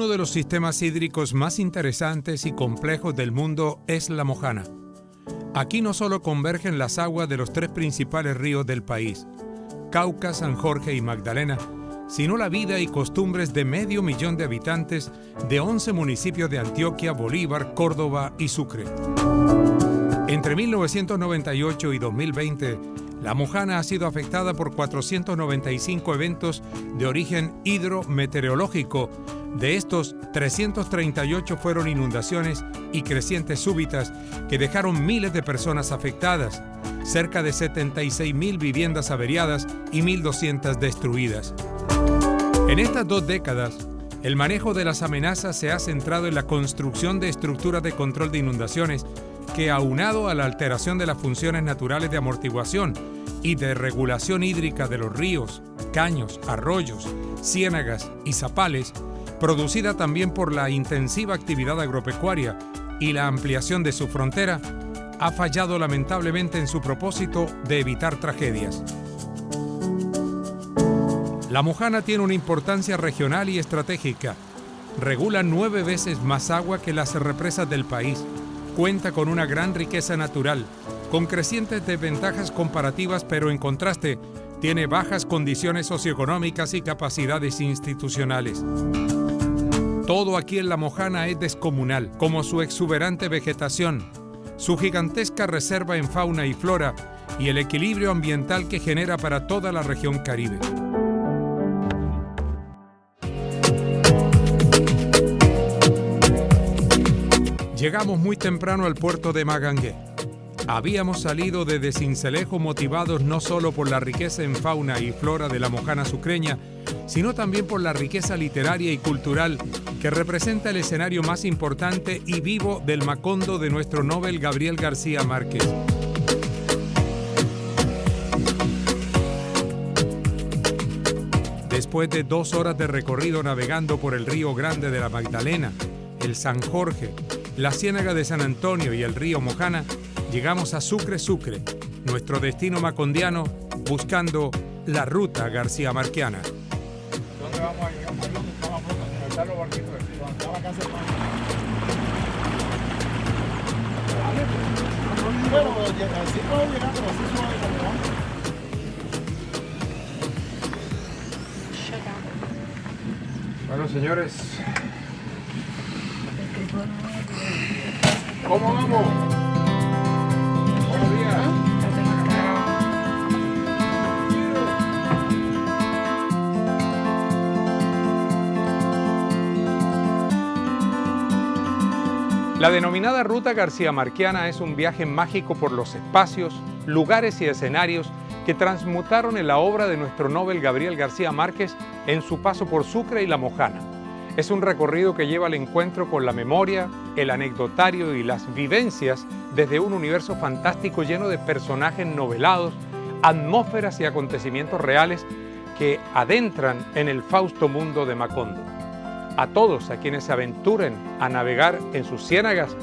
Uno de los sistemas hídricos más interesantes y complejos del mundo es la Mojana. Aquí no solo convergen las aguas de los tres principales ríos del país, Cauca, San Jorge y Magdalena, sino la vida y costumbres de 500.000 de habitantes de 11 municipios de Antioquia, Bolívar, Córdoba y Sucre. Entre 1998 y 2020, la Mojana ha sido afectada por 495 eventos de origen hidrometeorológico. De estos, 338 fueron inundaciones y crecientes súbitas que dejaron miles de personas afectadas, cerca de 76.000 viviendas averiadas y 1.200 destruidas. En estas 2 décadas, el manejo de las amenazas se ha centrado en la construcción de estructuras de control de inundaciones que, aunado a la alteración de las funciones naturales de amortiguación y de regulación hídrica de los ríos, caños, arroyos, ciénagas y zapales, producida también por la intensiva actividad agropecuaria y la ampliación de su frontera, ha fallado lamentablemente en su propósito de evitar tragedias. La Mojana tiene una importancia regional y estratégica. Regula 9 veces más agua que las represas del país. Cuenta con una gran riqueza natural, con crecientes desventajas comparativas, pero en contraste, tiene bajas condiciones socioeconómicas y capacidades institucionales. Todo aquí en la Mojana es descomunal, como su exuberante vegetación, su gigantesca reserva en fauna y flora y el equilibrio ambiental que genera para toda la región Caribe. Llegamos muy temprano al puerto de Magangué. Habíamos salido desde Sincelejo motivados no solo por la riqueza en fauna y flora de la Mojana sucreña, sino también por la riqueza literaria y cultural que representa el escenario más importante y vivo del Macondo de nuestro Nobel Gabriel García Márquez. Después de 2 horas de recorrido navegando por el río Grande de la Magdalena, el San Jorge, la Ciénaga de San Antonio y el río Mojana, llegamos a Sucre, nuestro destino macondiano, buscando la ruta García Marquiana. ¿Dónde vamos a llegar? ¿Dónde está la flota? ¿Dónde están los barquitos? ¿Dónde está la casa de pan? Bueno, así puedo llegar, pero así suave como vamos. Bueno, señores, ¿cómo vamos? Buenos días. La denominada Ruta García Marquiana es un viaje mágico por los espacios, lugares y escenarios que transmutaron en la obra de nuestro Nobel Gabriel García Márquez en su paso por Sucre y la Mojana. Es un recorrido que lleva al encuentro con la memoria, el anecdotario y las vivencias desde un universo fantástico lleno de personajes novelados, atmósferas y acontecimientos reales que adentran en el fausto mundo de Macondo. A todos a quienes se aventuren a navegar en sus ciénagas,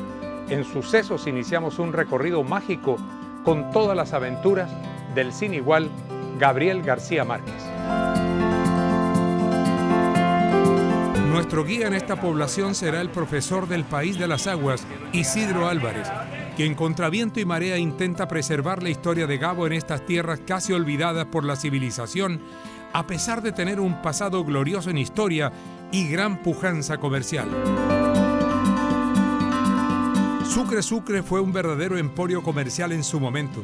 en Sucesos iniciamos un recorrido mágico con todas las aventuras del sin igual Gabriel García Márquez. Nuestro guía en esta población será el profesor del País de las Aguas, Isidro Álvarez, quien contra viento y marea intenta preservar la historia de Gabo en estas tierras casi olvidadas por la civilización, a pesar de tener un pasado glorioso en historia y gran pujanza comercial. Sucre fue un verdadero emporio comercial en su momento.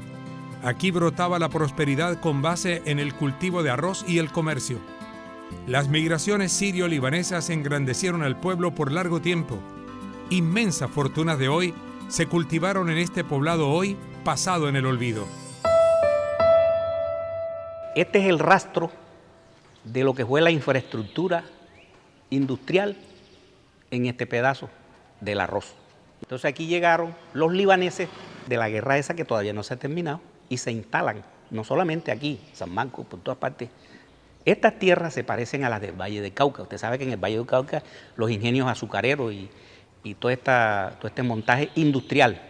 Aquí brotaba la prosperidad con base en el cultivo de arroz y el comercio. Las migraciones sirio-libanesas engrandecieron al pueblo por largo tiempo. Inmensas fortunas de hoy se cultivaron en este poblado hoy pasado en el olvido. Este es el rastro de lo que fue la infraestructura industrial en este pedazo del arroz. Entonces aquí llegaron los libaneses de la guerra esa que todavía no se ha terminado y se instalan, no solamente aquí, San Marcos, por todas partes. Estas tierras se parecen a las del Valle de Cauca. Usted sabe que en el Valle de Cauca los ingenios azucareros y todo este montaje industrial.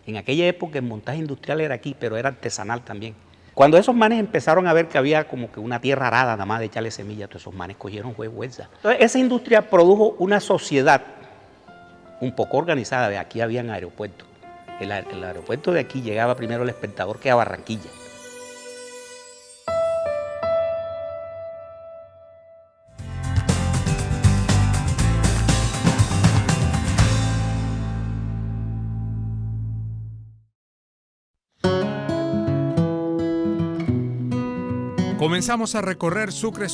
En aquella época el montaje industrial era aquí, pero era artesanal también. Cuando esos manes empezaron a ver que había como que una tierra arada nada más de echarle semilla, todos esos manes cogieron fuerza. Entonces esa industria produjo una sociedad un poco organizada. De aquí habían aeropuertos. El aeropuerto de aquí llegaba primero el Espectador que a Barranquilla. Comenzamos a recorrer Sucre,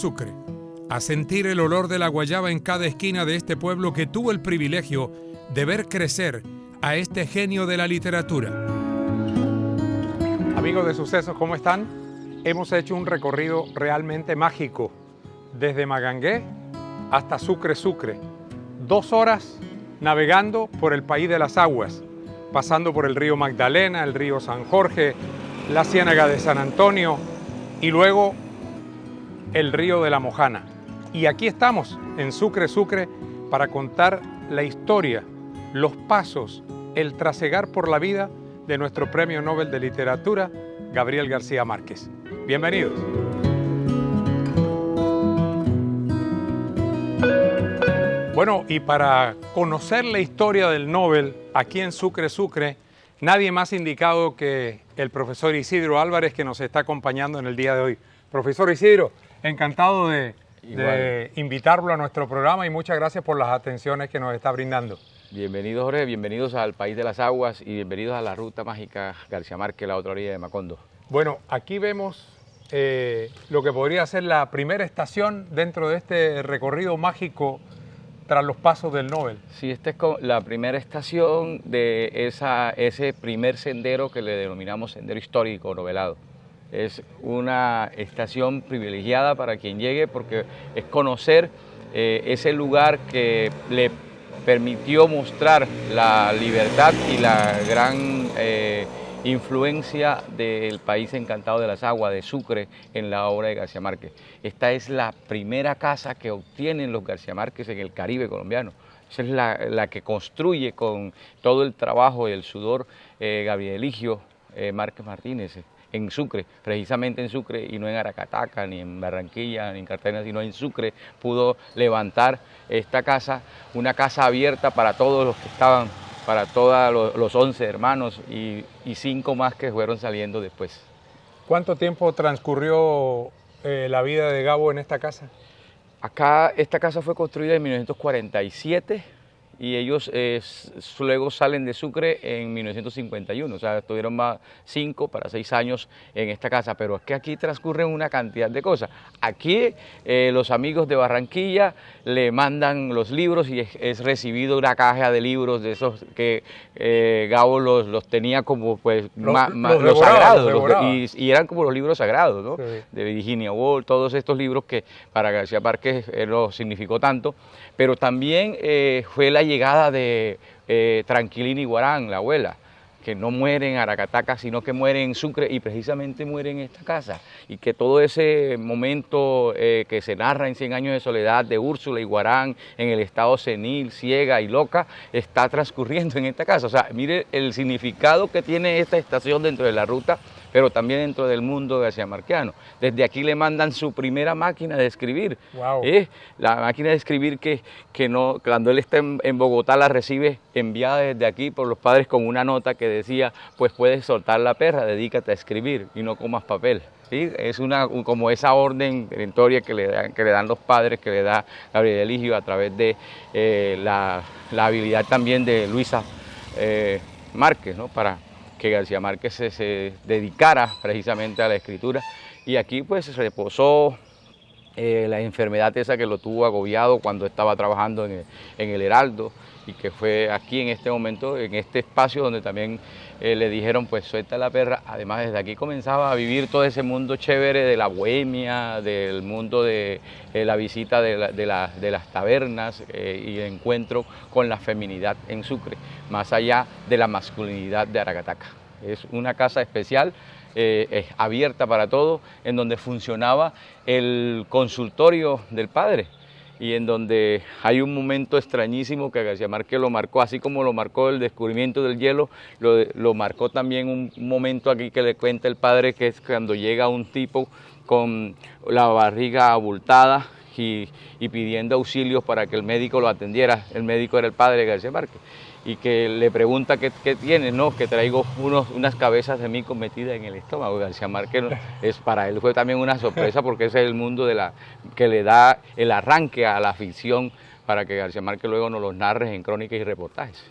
a sentir el olor de la guayaba en cada esquina de este pueblo que tuvo el privilegio de ver crecer a este genio de la literatura. Amigos de Sucesos, ¿cómo están? Hemos hecho un recorrido realmente mágico, desde Magangué hasta Sucre, 2 horas navegando por el país de las aguas, pasando por el río Magdalena, el río San Jorge, la ciénaga de San Antonio, y luego el río de la Mojana. Y aquí estamos en Sucre, para contar la historia, los pasos, el trasegar por la vida de nuestro Premio Nobel de Literatura, Gabriel García Márquez. Bienvenidos. Bueno, y para conocer la historia del Nobel aquí en Sucre, nadie más indicado que el profesor Isidro Álvarez, que nos está acompañando en el día de hoy. Profesor Isidro, encantado de invitarlo a nuestro programa y muchas gracias por las atenciones que nos está brindando. Bienvenidos, Jorge, bienvenidos al País de las Aguas y bienvenidos a la Ruta Mágica García Márquez, la otra orilla de Macondo. Bueno, aquí vemos lo que podría ser la primera estación dentro de este recorrido mágico tras los pasos del Nobel. Sí, esta es la primera estación de ese primer sendero que le denominamos Sendero Histórico Novelado. Es una estación privilegiada para quien llegue porque es conocer ese lugar que le permitió mostrar la libertad y la gran influencia del país encantado de las aguas, de Sucre, en la obra de García Márquez. Esta es la primera casa que obtienen los García Márquez en el Caribe colombiano. Esa es la que construye con todo el trabajo y el sudor Gabriel Eligio Márquez Martínez en Sucre, precisamente en Sucre y no en Aracataca, ni en Barranquilla, ni en Cartagena, sino en Sucre pudo levantar esta casa, una casa abierta para todos los que estaban, para todos los 11 hermanos y 5 más que fueron saliendo después. ¿Cuánto tiempo transcurrió la vida de Gabo en esta casa? Acá, esta casa fue construida en 1947 y ellos luego salen de Sucre en 1951, o sea, estuvieron más 5 para 6 años en esta casa, pero es que aquí transcurren una cantidad de cosas. Aquí los amigos de Barranquilla le mandan los libros y es recibido una caja de libros de esos que Gabo los tenía como pues los sagrados, y eran como los libros sagrados, ¿no? Sí. De Virginia Woolf, todos estos libros que para García Márquez lo significó tanto, pero también fue la llegada de Tranquilina Iguarán, la abuela, que no muere en Aracataca, sino que muere en Sucre y precisamente muere en esta casa. Y que todo ese momento que se narra en 100 años de soledad de Úrsula Iguarán en el estado senil, ciega y loca, está transcurriendo en esta casa. O sea, mire el significado que tiene esta estación dentro de la ruta, pero también dentro del mundo garciamarquiano. Desde aquí le mandan su primera máquina de escribir. Wow. La máquina de escribir que no, cuando él está en Bogotá la recibe enviada desde aquí por los padres con una nota que decía, pues puedes soltar la perra, dedícate a escribir y no comas papel. ¿Sí? Es como esa orden perentoria que le dan los padres, que le da Gabriel Eligio a través de la habilidad también de Luisa Márquez, ¿no? Para que García Márquez se dedicara precisamente a la escritura. Y aquí pues se reposó la enfermedad esa que lo tuvo agobiado cuando estaba trabajando en el Heraldo, y que fue aquí en este momento, en este espacio donde también le dijeron pues suelta la perra. Además desde aquí comenzaba a vivir todo ese mundo chévere de la bohemia, del mundo de la visita de las tabernas y el encuentro con la feminidad en Sucre, más allá de la masculinidad de Aracataca. Es una casa especial, abierta para todo, en donde funcionaba el consultorio del padre. y en donde hay un momento extrañísimo que García Márquez lo marcó, así como lo marcó el descubrimiento del hielo, lo marcó también un momento aquí que le cuenta el padre, que es cuando llega un tipo con la barriga abultada y pidiendo auxilios para que el médico lo atendiera. El médico era el padre de García Márquez, y que le pregunta qué tienes, ¿no? Que traigo unas cabezas de mico metidas en el estómago. García Márquez, para él fue también una sorpresa, porque ese es el mundo que le da el arranque a la ficción, para que García Márquez luego nos los narre en crónicas y reportajes.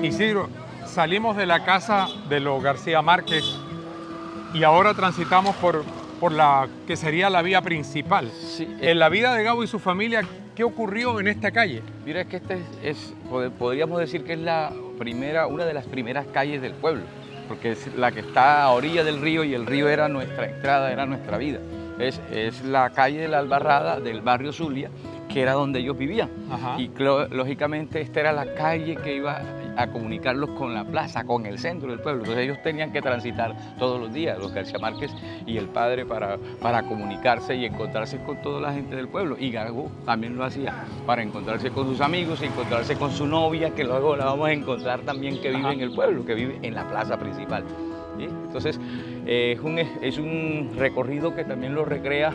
Isidro, salimos de la casa de los García Márquez y ahora transitamos por la que sería la vía principal. Sí, en la vida de Gabo y su familia, ¿qué ocurrió en esta calle? Mira, es que podríamos decir que es una de las primeras calles del pueblo, porque es la que está a orilla del río, y el río era nuestra entrada, era nuestra vida. Es la calle de la Albarrada del barrio Zulia, que era donde ellos vivían. Ajá. Y lógicamente esta era la calle que iba a comunicarlos con la plaza, con el centro del pueblo. Entonces ellos tenían que transitar todos los días, los García Márquez y el padre, para comunicarse y encontrarse con toda la gente del pueblo. Y Gabo también lo hacía para encontrarse con sus amigos y encontrarse con su novia, que luego la vamos a encontrar también, que vive en el pueblo, que vive en la plaza principal. ¿Sí? Entonces es un recorrido que también lo recrea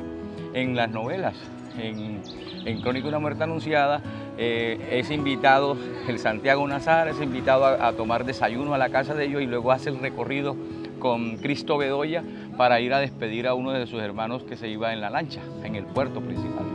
en las novelas. En Crónica de una muerte anunciada es invitado el Santiago Nazar, es invitado a tomar desayuno a la casa de ellos, y luego hace el recorrido con Cristo Bedoya para ir a despedir a uno de sus hermanos que se iba en la lancha, en el puerto principal.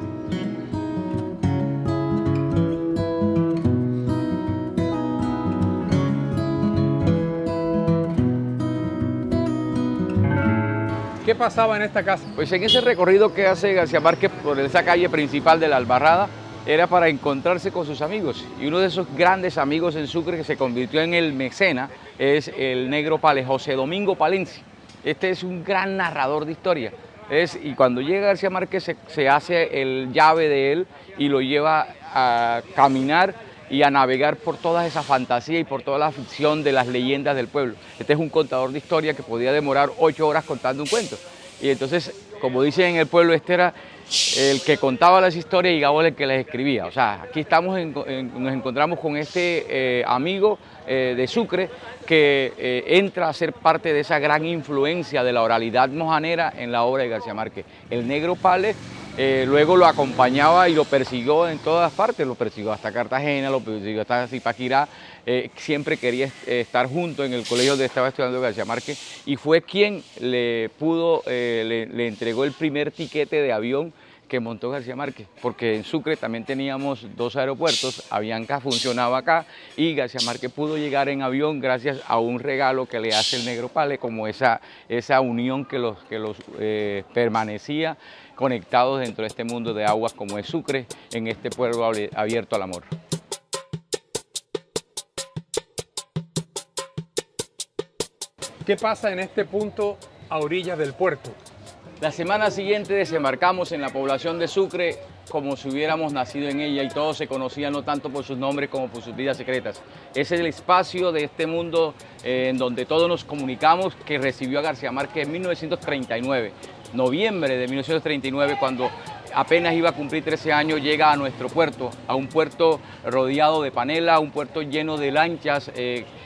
¿Qué pasaba en esta casa? Pues en ese recorrido que hace García Márquez por esa calle principal de la Albarrada, era para encontrarse con sus amigos. Y uno de esos grandes amigos en Sucre, que se convirtió en el mecena, es el negro Pale, José Domingo Palencia. Este es un gran narrador de historia. Y cuando llega García Márquez se hace el llave de él y lo lleva a caminar y a navegar por toda esa fantasía y por toda la ficción de las leyendas del pueblo. Este es un contador de historia que podía demorar 8 horas contando un cuento. Y entonces, como dicen en el pueblo, este era el que contaba las historias y Gabo el que las escribía. O sea, aquí nos encontramos con este amigo de Sucre, que entra a ser parte de esa gran influencia de la oralidad mojanera en la obra de García Márquez. El negro Pale luego lo acompañaba y lo persiguió en todas partes, lo persiguió hasta Cartagena, lo persiguió hasta Zipaquirá. Siempre quería estar junto en el colegio donde estaba estudiando García Márquez, y fue quien le entregó el primer tiquete de avión que montó García Márquez, porque en Sucre también teníamos 2 aeropuertos, Avianca funcionaba acá, y García Márquez pudo llegar en avión gracias a un regalo que le hace el negro Pale, como esa unión que los permanecía conectados dentro de este mundo de aguas como es Sucre, en este pueblo abierto al amor. ¿Qué pasa en este punto a orillas del puerto? La semana siguiente desembarcamos en la población de Sucre como si hubiéramos nacido en ella, y todos se conocían no tanto por sus nombres como por sus vidas secretas. Ese es el espacio de este mundo en donde todos nos comunicamos, que recibió a García Márquez en 1939, noviembre de 1939, cuando apenas iba a cumplir 13 años, llega a nuestro puerto, a un puerto rodeado de panela, un puerto lleno de lanchas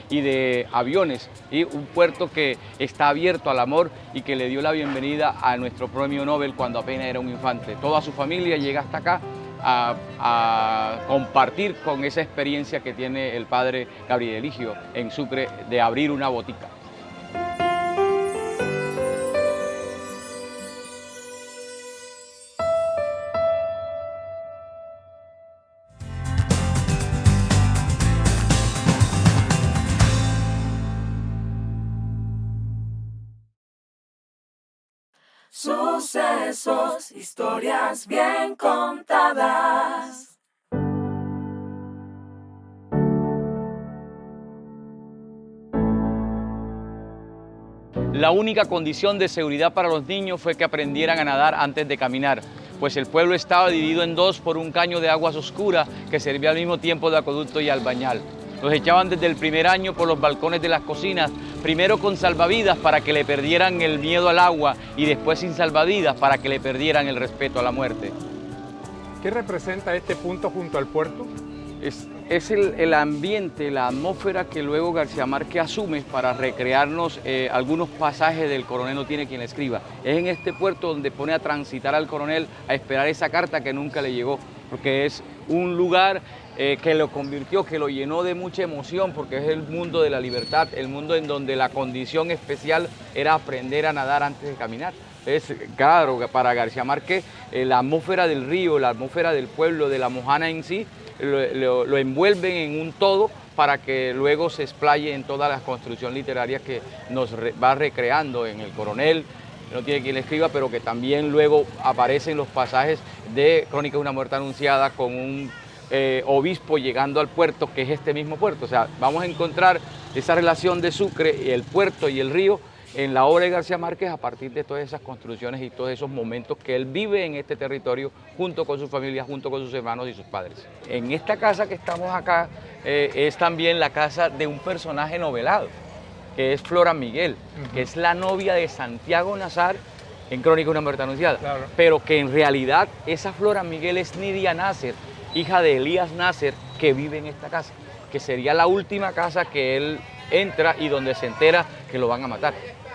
y de aviones, y un puerto que está abierto al amor y que le dio la bienvenida a nuestro premio Nobel cuando apenas era un infante. Toda su familia llega hasta acá a compartir con esa experiencia que tiene el padre Gabriel Eligio en Sucre de abrir una botica. Sucesos, historias bien contadas. La única condición de seguridad para los niños fue que aprendieran a nadar antes de caminar, pues el pueblo estaba dividido en 2 por un caño de aguas oscuras que servía al mismo tiempo de acueducto y albañal. Los echaban desde el primer año por los balcones de las cocinas, primero con salvavidas para que le perdieran el miedo al agua y después sin salvavidas para que le perdieran el respeto a la muerte. ¿Qué representa este punto junto al puerto? Es el ambiente, la atmósfera que luego García Márquez asume para recrearnos algunos pasajes del Coronel no tiene quien escriba. Es en este puerto donde pone a transitar al coronel a esperar esa carta que nunca le llegó, porque es un lugar que lo convirtió, que lo llenó de mucha emoción, porque es el mundo de la libertad, el mundo en donde la condición especial era aprender a nadar antes de caminar. Es claro que para García Márquez la atmósfera del río, la atmósfera del pueblo, de la Mojana en sí, lo envuelven en un todo para que luego se explaye en toda la construcción literaria que nos va recreando en El Coronel, no tiene quien le escriba, pero que también luego aparecen los pasajes de Crónica de una muerte anunciada con un obispo llegando al puerto, que es este mismo puerto. O sea, vamos a encontrar esa relación de Sucre, el puerto y el río, en la obra de García Márquez a partir de todas esas construcciones y todos esos momentos que él vive en este territorio junto con su familia, junto con sus hermanos y sus padres. En esta casa que estamos acá es también la casa de un personaje novelado, que es Flora Miguel, que es la novia de Santiago Nazar en Crónica de una muerte anunciada, claro. Pero que en realidad esa Flora Miguel es Nidia Nasser, hija de Elías Nasser, que vive en esta casa, que sería la última casa que él entra y donde se entera que lo van a matar.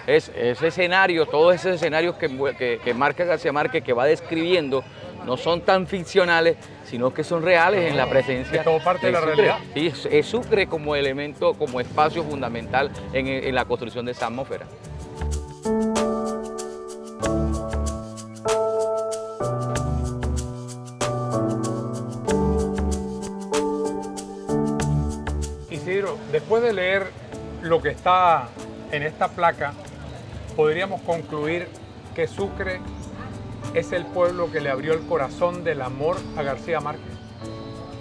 Ese escenario, todos esos escenarios que marca García Márquez, que va describiendo, no son tan ficcionales, sino que son reales en la presencia. Es como parte de la realidad. Sí, es Sucre como elemento, como espacio fundamental en la construcción de esa atmósfera. Isidro, después de leer lo que está en esta placa, podríamos concluir que Sucre es el pueblo que le abrió el corazón del amor a García Márquez.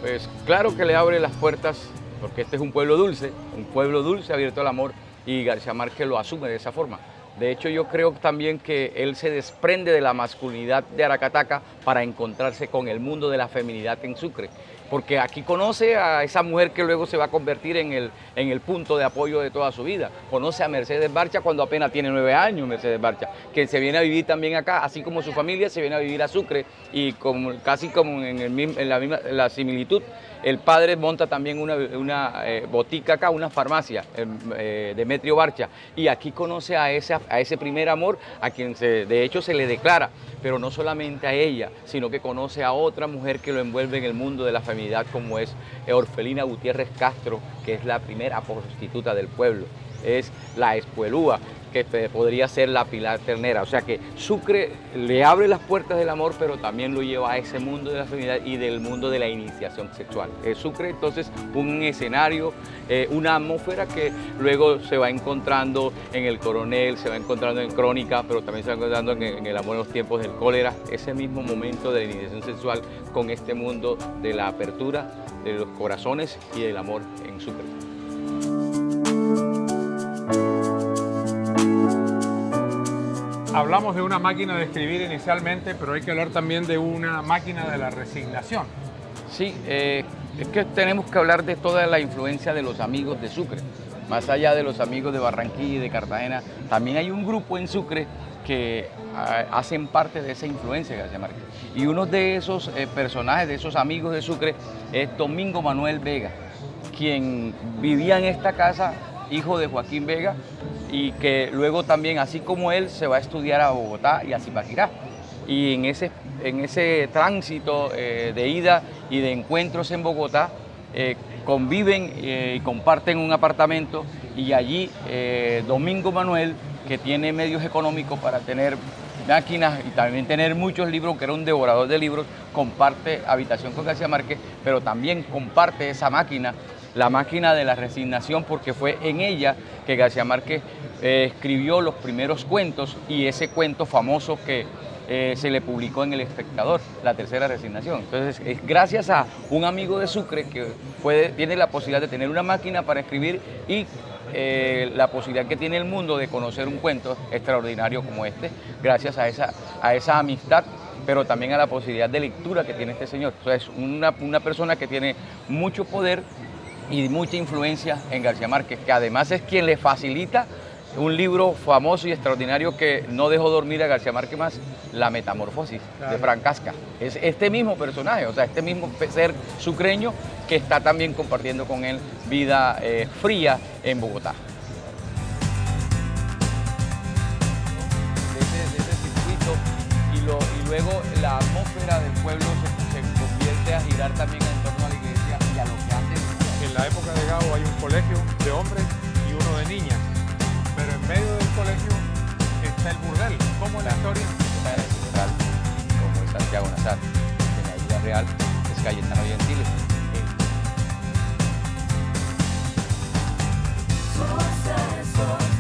Pues claro que le abre las puertas, porque este es un pueblo dulce abierto al amor, y García Márquez lo asume de esa forma. De hecho, yo creo también que él se desprende de la masculinidad de Aracataca para encontrarse con el mundo de la feminidad en Sucre, porque aquí conoce a esa mujer que luego se va a convertir en el punto de apoyo de toda su vida. Conoce a Mercedes Barcha cuando apenas tiene 9 años, Mercedes Barcha, que se viene a vivir también acá, así como su familia se viene a vivir a Sucre, y casi como en la similitud, el padre monta también una botica acá, una farmacia, Demetrio Barcha, y aquí conoce a ese primer amor, a quien de hecho se le declara, pero no solamente a ella, sino que conoce a otra mujer que lo envuelve en el mundo de la feminidad, como es Orfelina Gutiérrez Castro, que es la primera prostituta del pueblo, es la Espuelúa, que podría ser la Pilar Ternera. O sea que Sucre le abre las puertas del amor, pero también lo lleva a ese mundo de la feminidad y del mundo de la iniciación sexual. Sucre, entonces, un escenario, una atmósfera que luego se va encontrando en El Coronel, se va encontrando en Crónica, pero también se va encontrando en El amor en los tiempos del cólera, ese mismo momento de la iniciación sexual con este mundo de la apertura de los corazones y del amor en Sucre. Hablamos de una máquina de escribir inicialmente, pero hay que hablar también de una máquina de la resignación. Sí, es que tenemos que hablar de toda la influencia de los amigos de Sucre. Más allá de los amigos de Barranquilla y de Cartagena, también hay un grupo en Sucre que hacen parte de esa influencia de García Márquez. Y uno de esos personajes, de esos amigos de Sucre, es Domingo Manuel Vega, quien vivía en esta casa, hijo de Joaquín Vega, y que luego también, así como él, se va a estudiar a Bogotá y a Zipaquirá. Y en ese tránsito de ida y de encuentros en Bogotá, conviven y comparten un apartamento, y allí Domingo Manuel, que tiene medios económicos para tener máquinas y también tener muchos libros, que era un devorador de libros, comparte habitación con García Márquez, pero también comparte esa máquina, la máquina de la resignación, porque fue en ella que García Márquez escribió los primeros cuentos, y ese cuento famoso que se le publicó en El Espectador, La Tercera Resignación. Entonces, es gracias a un amigo de Sucre que tiene la posibilidad de tener una máquina para escribir, y la posibilidad que tiene el mundo de conocer un cuento extraordinario como este, gracias a esa amistad, pero también a la posibilidad de lectura que tiene este señor. O sea, es una persona que tiene mucho poder y mucha influencia en García Márquez, que además es quien le facilita un libro famoso y extraordinario que no dejó dormir a García Márquez más, La Metamorfosis, de Franz Kafka. Es este mismo personaje, o sea, este mismo ser sucreño que está también compartiendo con él vida fría en Bogotá. De ese circuito y luego la atmósfera del pueblo se convierte a girar también en torno a la iglesia y a lo que antes. En la época de Gao hay un colegio de hombres y uno de niñas, pero en medio del colegio está el burdel. ¿Cómo es la historia? Central, como es Santiago Nazar, en la Isla Real es Cayetano Gentiles. Sources.